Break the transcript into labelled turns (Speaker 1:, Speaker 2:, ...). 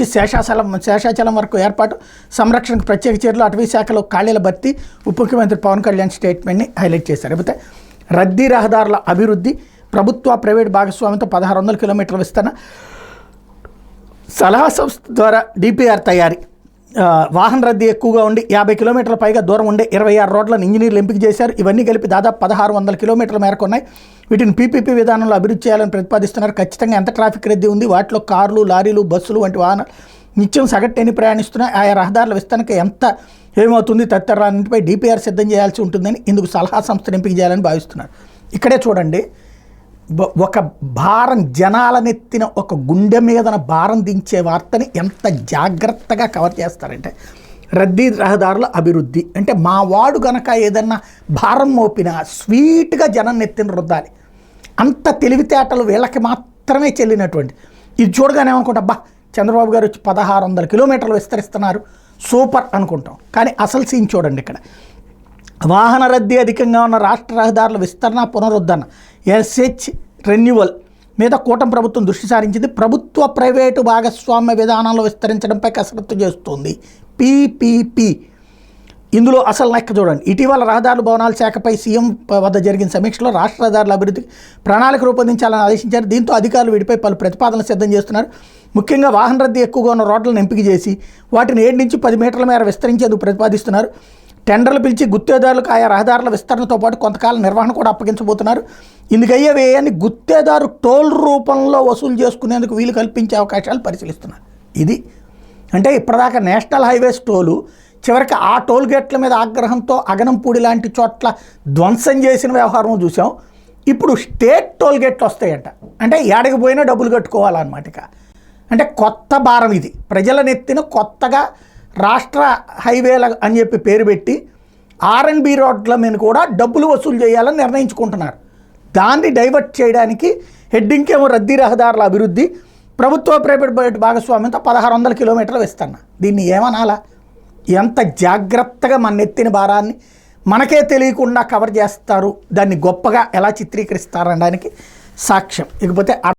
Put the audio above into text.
Speaker 1: నుంచి శేషాచలం వరకు ఏర్పాటు, సంరక్షణకు ప్రత్యేక చర్యలు, అటవీ శాఖలో ఖాళీల భర్తీ. ఉప ముఖ్యమంత్రి పవన్ కళ్యాణ్ స్టేట్మెంట్ని హైలైట్ చేశారు. లేకపోతే రద్దీ రహదారుల అభివృద్ధి, ప్రభుత్వ ప్రైవేట్ భాగస్వామ్యంతో 1600 కిలోమీటర్ల విస్తరణ, సలహా సంస్థ ద్వారా డిపిఆర్ తయారీ. వాహన రద్దీ ఎక్కువగా ఉండి 50 కిలోమీటర్ల పైగా దూరం ఉండే 26 రోడ్లను ఇంజనీర్లు ఎంపిక చేశారు. ఇవన్నీ కలిపి దాదాపు 1600 కిలోమీటర్ల మేరకు ఉన్నాయి. వీటిని పీపీపీ విధానంలో అభివృద్ధి చేయాలని ప్రతిపాదిస్తున్నారు. ఖచ్చితంగా ఎంత ట్రాఫిక్ రద్దీ ఉంది, వాటిలో కార్లు, లారీలు, బస్సులు వంటి వాహనాలు నిత్యం సగటు ఎన్ని ప్రయాణిస్తున్నాయి, ఆయా రహదారుల విస్తరణకు ఎంత ఏమవుతుంది తదితరాలన్నింటిపై డిపిఆర్ సిద్ధం చేయాల్సి ఉంటుందని ఇందుకు సలహా సంస్థను ఎంపిక చేయాలని భావిస్తున్నారు. ఇక్కడే చూడండి, ఒక భారం జనాలనెత్తిన ఒక గుండె మీదన భారం దించే వార్తని ఎంత జాగ్రత్తగా కవర్ చేస్తారంటే, రద్దీ రహదారుల అభివృద్ధి అంటే మా వాడు గనక ఏదన్నా భారం మోపినా స్వీట్గా జనం నెత్తిన రుద్దాలి. అంత తెలివితేటలు వీళ్ళకి మాత్రమే చెల్లినటువంటి. ఇది చూడగానే ఏమనుకుంటా, అబ్బా చంద్రబాబు గారు వచ్చి 1600 కిలోమీటర్లు విస్తరిస్తున్నారు, సూపర్ అనుకుంటాం. కానీ అసలు సీన్ చూడండి. ఇక్కడ వాహన రద్దీ అధికంగా ఉన్న రాష్ట్ర రహదారుల విస్తరణ, పునరుద్ధరణ, ఎస్హెచ్ రెన్యువల్ మీద కూటమి ప్రభుత్వం దృష్టి సారించింది. ప్రభుత్వ ప్రైవేటు భాగస్వామ్య విధానంలో విస్తరించడంపై కసరత్తు చేస్తుంది పీపీపీ. ఇందులో అసలు లెక్క చూడండి. ఇటీవల రహదారుల భవనాల శాఖపై సీఎం వద్ద జరిగిన సమీక్షలో రాష్ట్ర రహదారుల అభివృద్ధికి ప్రణాళిక రూపొందించాలని ఆదేశించారు. దీంతో అధికారులు వీటిపై పలు ప్రతిపాదనలు సిద్ధం చేస్తున్నారు. ముఖ్యంగా వాహన రద్దీ ఎక్కువగా ఉన్న రోడ్లను ఎంపిక చేసి వాటిని 7 నుంచి 10 మీటర్ల మేర విస్తరించేందుకు ప్రతిపాదిస్తున్నారు. టెండర్లు పిలిచి గుత్తేదారులకు ఆయా రహదారుల విస్తరణతో పాటు కొంతకాలం నిర్వహణ కూడా అప్పగించబోతున్నారు. ఇందుకయ్యే వ్యయాన్ని గుత్తేదారు టోల్ రూపంలో వసూలు చేసుకునేందుకు వీలు కల్పించే అవకాశాలు పరిశీలిస్తున్నారు. ఇది అంటే ఇప్పటిదాకా నేషనల్ హైవేస్ టోలు చివరికి ఆ టోల్ గేట్ల మీద ఆగ్రహంతో అగనంపూడి లాంటి చోట్ల ధ్వంసం చేసిన వ్యవహారం చూసాం. ఇప్పుడు స్టేట్ టోల్ గేట్లు వస్తాయంట. అంటే ఏడకి పోయినా డబ్బులు కట్టుకోవాలన్నమాట. ఇక అంటే కొత్త భారం ఇది, ప్రజలనెత్తిన కొత్తగా రాష్ట్ర హైవేల అని చెప్పి పేరు పెట్టి R&B రోడ్ల మీద కూడా డబ్బులు వసూలు చేయాలని నిర్ణయించుకుంటున్నారు. దాన్ని డైవర్ట్ చేయడానికి హెడ్డింగ్ ఏమో రద్దీ రహదారుల అభివృద్ధి, ప్రభుత్వ ప్రైవేట్ భాగస్వామ్యంతో 1600 కిలోమీటర్లు విస్తరణ. దీన్ని ఏమనాలా? ఎంత జాగ్రత్తగా మన నెత్తిన భారాన్ని మనకే తెలియకుండా కవర్ చేస్తారు, దాన్ని గొప్పగా ఎలా చిత్రీకరిస్తారనడానికి సాక్ష్యం. ఇకపోతే